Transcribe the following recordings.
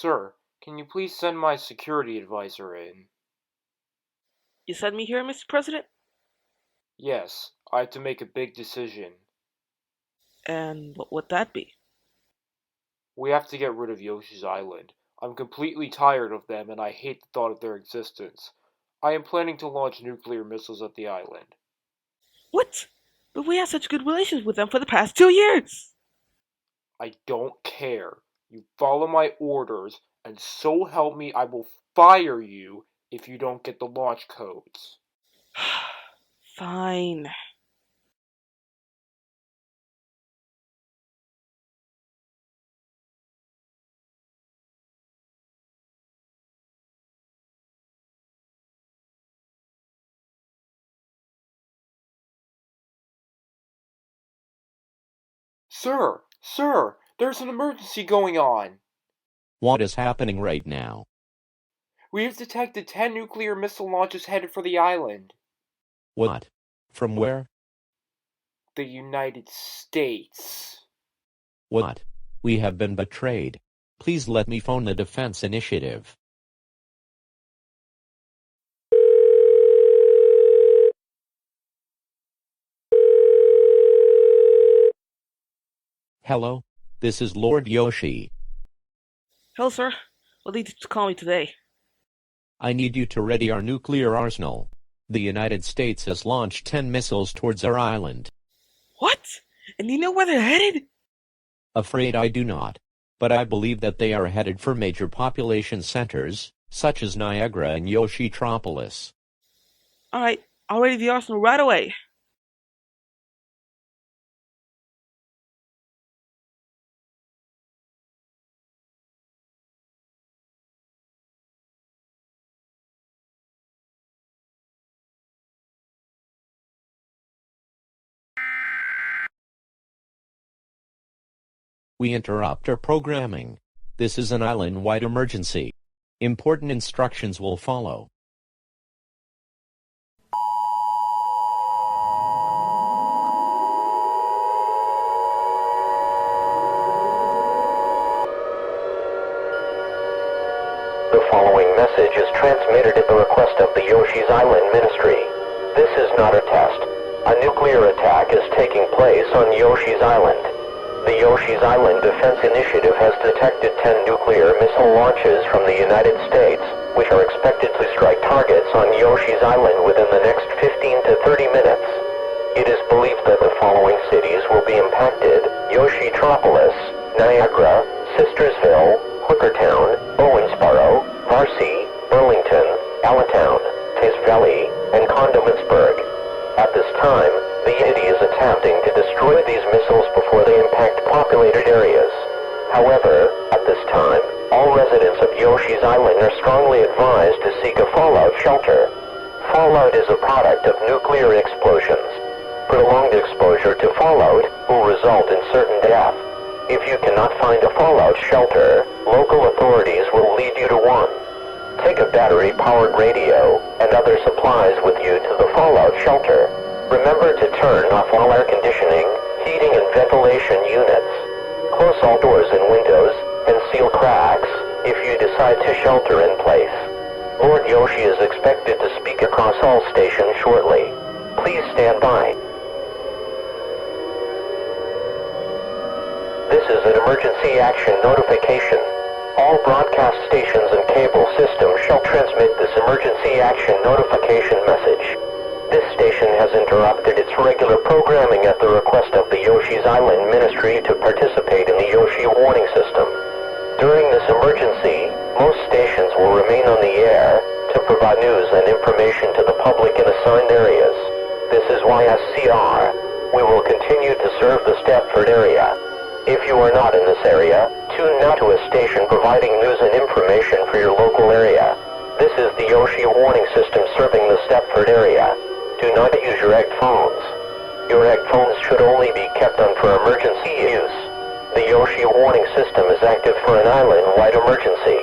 Sir, can you please send my security advisor in? You sent me here, Mr. President? Yes, I have to make a big decision. And what would that be? We have to get rid of Yoshi's Island. I'm completely tired of them and I hate the thought of their existence. I am planning to launch nuclear missiles at the island. What? But we had such good relations with them for the past 2 years! I don't care. You follow my orders, and so help me I will fire you if you don't get the launch codes. Fine. Sir, there's an emergency going on. What is happening right now? We have detected 10 nuclear missile launches headed for the island. What? From where? The United States. What? We have been betrayed. Please let me phone the Defense Initiative. Hello? This is Lord Yoshi. Hello, sir. What did you call me today? I need you to ready our nuclear arsenal. The United States has launched 10 missiles towards our island. What? And you know where they're headed? Afraid I do not. But I believe that they are headed for major population centers, such as Niagara and Yoshitropolis. Alright, I'll ready the arsenal right away. We interrupt our programming. This is an island-wide emergency. Important instructions will follow. The following message is transmitted at the request of the Yoshi's Island Ministry. This is not a test. A nuclear attack is taking place on Yoshi's Island. The Yoshi's Island Defense Initiative has detected 10 nuclear missile launches from the United States, which are expected to strike targets on Yoshi's Island within the next 15 to 30 minutes. It is believed that the following cities will be impacted: Yoshitropolis, Niagara, Sistersville, Hookertown, Owensboro, Marcy, Burlington, Allentown, Taze Valley, and Condominsburg. At this time, the entity is attempting to destroy these missiles before they impact populated areas. However, at this time, all residents of Yoshi's Island are strongly advised to seek a fallout shelter. Fallout is a product of nuclear explosions. Prolonged exposure to fallout will result in certain death. If you cannot find a fallout shelter, local authorities will lead you to one. Take a battery-powered radio and other supplies with you to the fallout shelter. Remember to turn off all air conditioning, heating and ventilation units. Close all doors and windows, and seal cracks if you decide to shelter in place. Lord Yoshi is expected to speak across all stations shortly. Please stand by. This is an emergency action notification. All broadcast stations and cable systems shall transmit this emergency action notification message. This station has interrupted its regular programming at the request of the Yoshi's Island Ministry to participate in the Yoshi warning system. During this emergency, most stations will remain on the air to provide news and information to the public in assigned areas. This is YSCR. We will continue to serve the Stepford area. If you are not in this area, tune now to a station providing news and information for your local area. This is the Yoshi warning system serving the Stepford area. Do not use your egg phones. Your egg phones should only be kept on for emergency use. The Yoshi warning system is active for an island-wide emergency.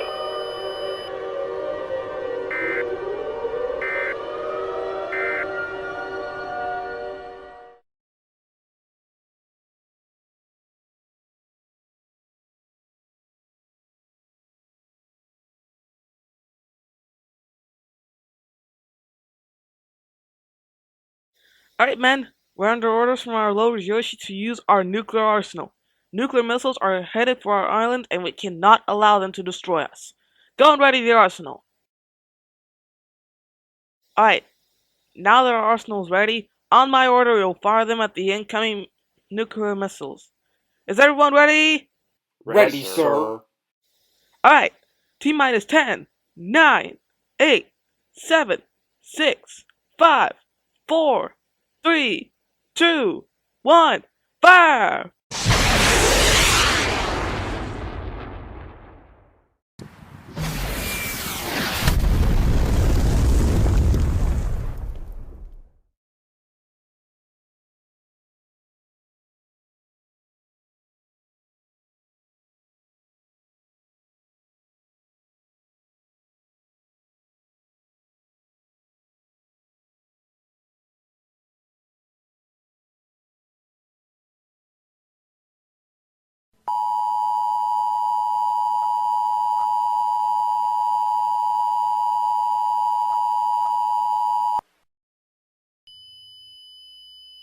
Alright, men. We're under orders from our Lord Yoshi to use our nuclear arsenal. Nuclear missiles are headed for our island, and we cannot allow them to destroy us. Go and ready the arsenal. Alright, now that our arsenal is ready, on my order we will fire them at the incoming nuclear missiles. Is everyone ready? Ready, sir. Alright, T minus 10, 9, 8, 7, 6, 5, 4, 3, 2, 1, fire!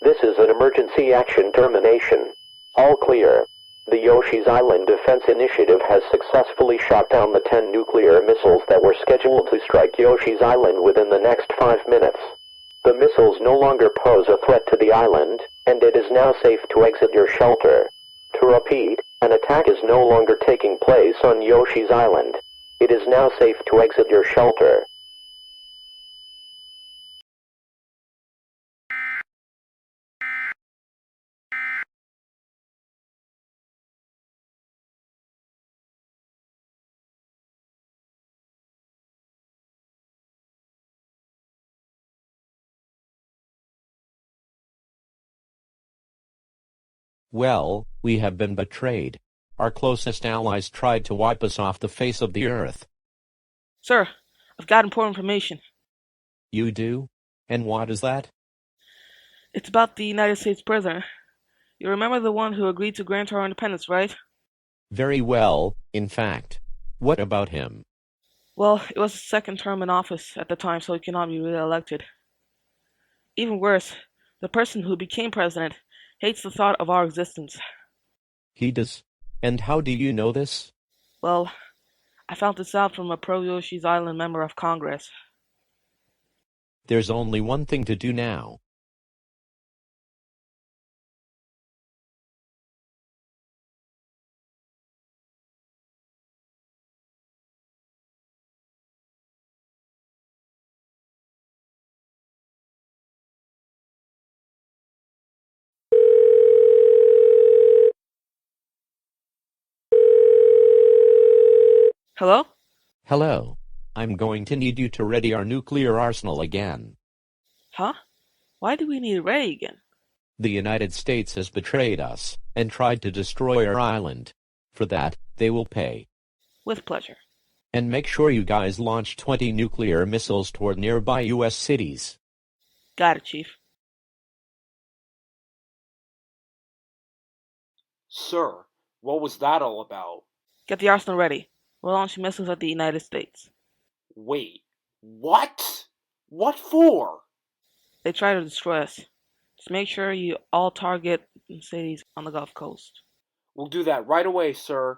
This is an emergency action termination. All clear. The Yoshi's Island Defense Initiative has successfully shot down the 10 nuclear missiles that were scheduled to strike Yoshi's Island within the next 5 minutes. The missiles no longer pose a threat to the island, and it is now safe to exit your shelter. To repeat, an attack is no longer taking place on Yoshi's Island. It is now safe to exit your shelter. Well, we have been betrayed. Our closest allies tried to wipe us off the face of the earth. Sir, I've got important information. You do? And what is that? It's about the United States president. You remember the one who agreed to grant our independence, right? Very well, in fact. What about him? Well, it was his second term in office at the time, so he cannot be re-elected. Even worse, the person who became president hates the thought of our existence. He does? And how do you know this? Well, I found this out from a pro-Yoshi's Island member of Congress. There's only one thing to do now. Hello? Hello. I'm going to need you to ready our nuclear arsenal again. Huh? Why do we need it ready again? The United States has betrayed us and tried to destroy our island. For that, they will pay. With pleasure. And make sure you guys launch 20 nuclear missiles toward nearby U.S. cities. Got it, Chief. Sir, what was that all about? Get the arsenal ready. We're launching missiles at the United States. Wait, what? What for? They try to destroy us. Just make sure you all target cities on the Gulf Coast. We'll do that right away, sir.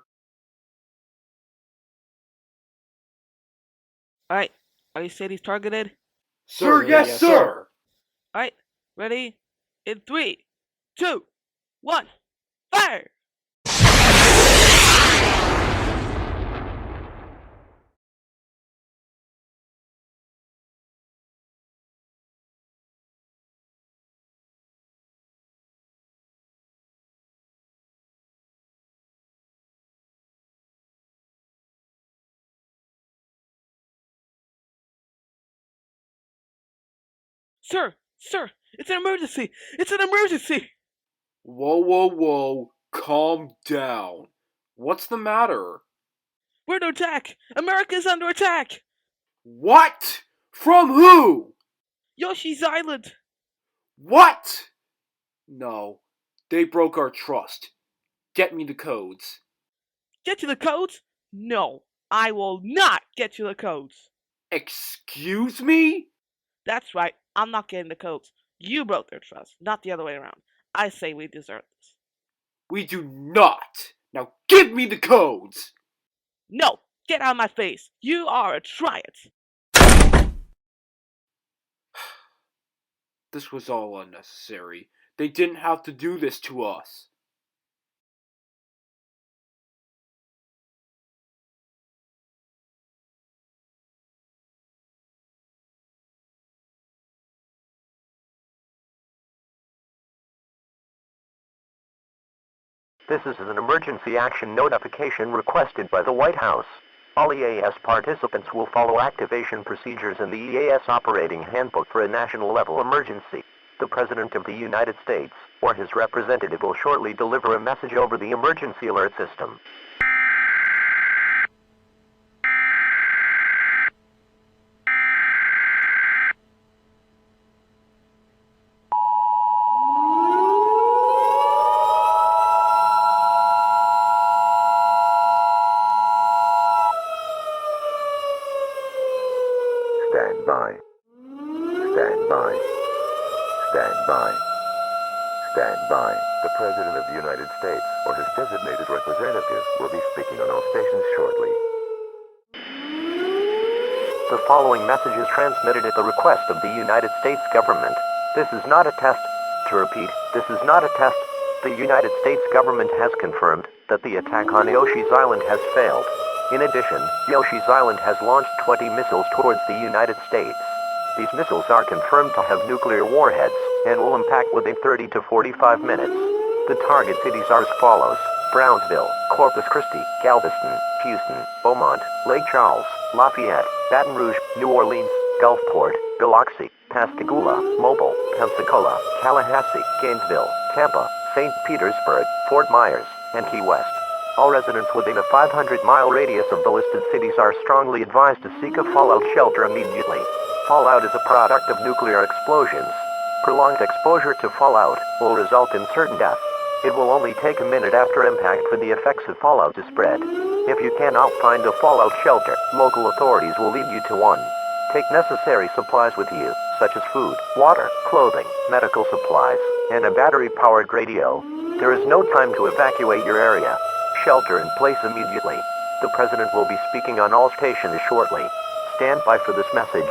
Alright, are these cities targeted? Sir, yes, sir. Alright, ready? In 3, 2, 1, fire! Sir, it's an emergency! It's an emergency! Whoa. Calm down. What's the matter? We're under attack! America's under attack! What? From who? Yoshi's Island! What? No, they broke our trust. Get me the codes. Get you the codes? No, I will not get you the codes. Excuse me? That's right, I'm not getting the codes. You broke their trust, not the other way around. I say we deserve this. We do not! Now give me the codes! No! Get out of my face! You are a triad! This was all unnecessary. They didn't have to do this to us. This is an emergency action notification requested by the White House. All EAS participants will follow activation procedures in the EAS Operating Handbook for a national level emergency. The President of the United States, or his representative, will shortly deliver a message over the emergency alert system. Stand by. Stand by. Stand by. Stand by. The President of the United States, or his designated representative, will be speaking on all stations shortly. The following message is transmitted at the request of the United States government. This is not a test. To repeat, this is not a test. The United States government has confirmed that the attack on Yoshi's Island has failed. In addition, Yoshi's Island has launched 20 missiles towards the United States. These missiles are confirmed to have nuclear warheads and will impact within 30 to 45 minutes. The target cities are as follows: Brownsville, Corpus Christi, Galveston, Houston, Beaumont, Lake Charles, Lafayette, Baton Rouge, New Orleans, Gulfport, Biloxi, Pascagoula, Mobile, Pensacola, Tallahassee, Gainesville, Tampa, St. Petersburg, Fort Myers, and Key West. All residents within a 500-mile radius of the listed cities are strongly advised to seek a fallout shelter immediately. Fallout is a product of nuclear explosions. Prolonged exposure to fallout will result in certain death. It will only take a minute after impact for the effects of fallout to spread. If you cannot find a fallout shelter, local authorities will lead you to one. Take necessary supplies with you, such as food, water, clothing, medical supplies, and a battery-powered radio. There is no time to evacuate your area. Shelter in place immediately. The President will be speaking on all stations shortly. Stand by for this message.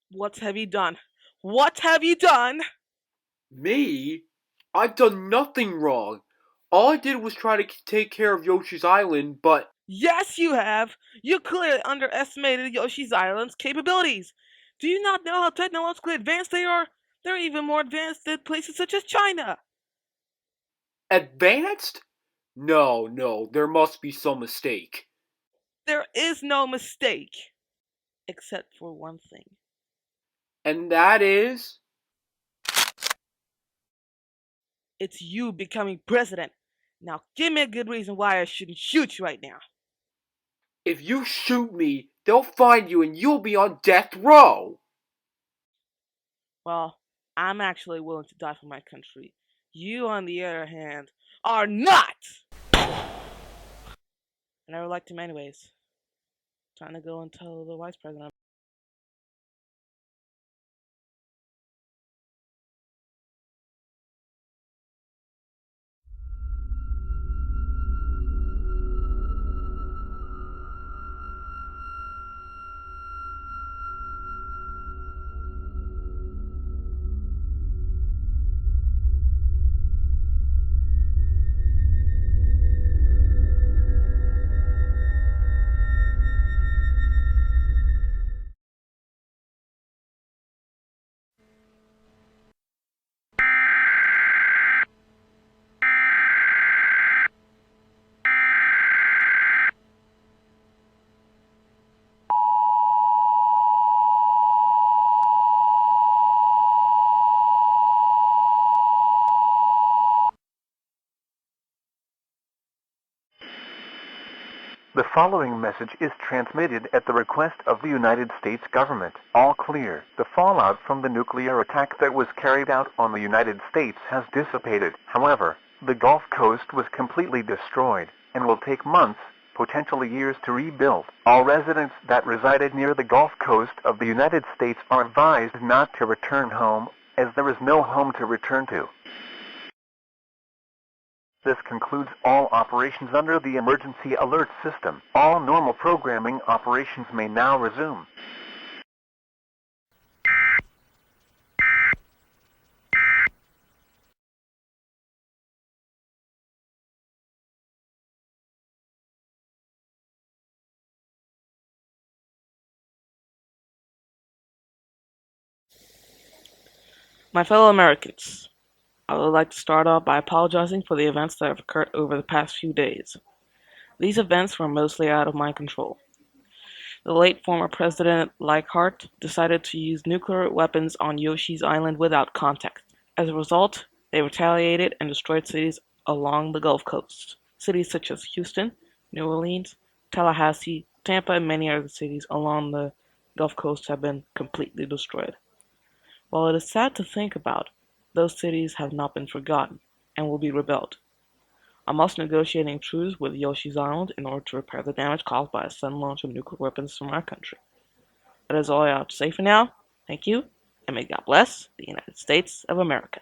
What have you done? What have you done? Me? I've done nothing wrong. All I did was try to take care of Yoshi's Island, but Yes, you have! You clearly underestimated Yoshi's Island's capabilities. Do you not know how technologically advanced they are? They're even more advanced than places such as China. advanced? No, there must be some mistake. There is no mistake. Except for one thing. And that is? It's you becoming president. Now give me a good reason why I shouldn't shoot you right now. If you shoot me, they'll find you and you'll be on death row! Well, I'm actually willing to die for my country. You, on the other hand, are not! I never liked him anyways. Time to go and tell the vice president. The following message is transmitted at the request of the United States government. All clear. The fallout from the nuclear attack that was carried out on the United States has dissipated. However, the Gulf Coast was completely destroyed and will take months, potentially years, to rebuild. All residents that resided near the Gulf Coast of the United States are advised not to return home, as there is no home to return to. This concludes all operations under the emergency alert system. All normal programming operations may now resume. My fellow Americans, I would like to start off by apologizing for the events that have occurred over the past few days. These events were mostly out of my control. The late former President Leichhardt decided to use nuclear weapons on Yoshi's Island without context. As a result, they retaliated and destroyed cities along the Gulf Coast. Cities such as Houston, New Orleans, Tallahassee, Tampa, and many other cities along the Gulf Coast have been completely destroyed. While it is sad to think about, those cities have not been forgotten and will be rebuilt. I'm also negotiating truce with Yoshi's Island in order to repair the damage caused by a sudden launch of nuclear weapons from our country. That is all I have to say for now. Thank you, and may God bless the United States of America.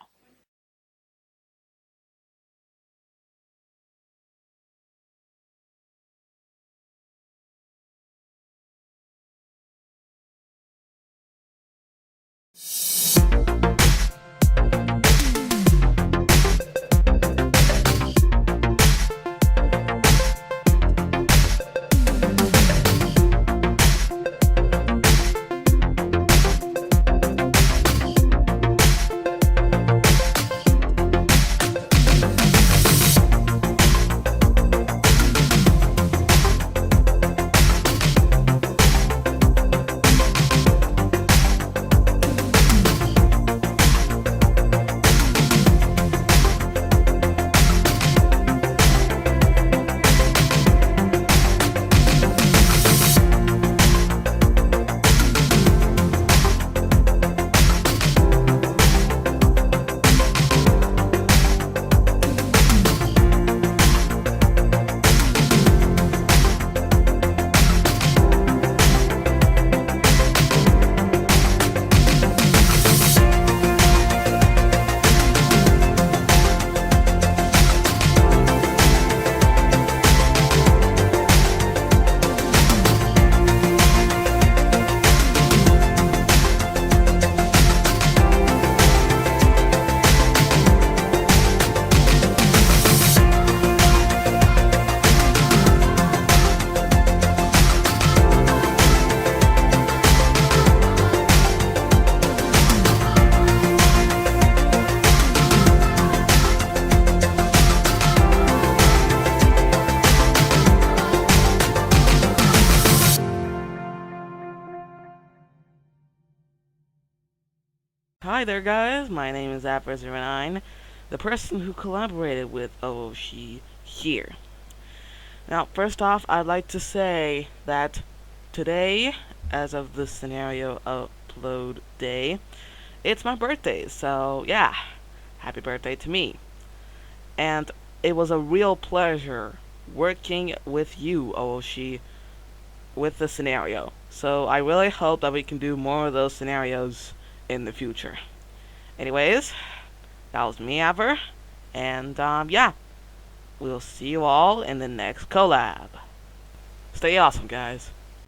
Hi there, guys. My name is Apper09, the person who collaborated with Owoshi here. Now, first off, I'd like to say that today, as of the scenario upload day, it's my birthday, so yeah, happy birthday to me. And it was a real pleasure working with you, Owoshi, with the scenario. So I really hope that we can do more of those scenarios in the future. Anyways, that was me, Aver, and yeah, we'll see you all in the next collab. Stay awesome, guys.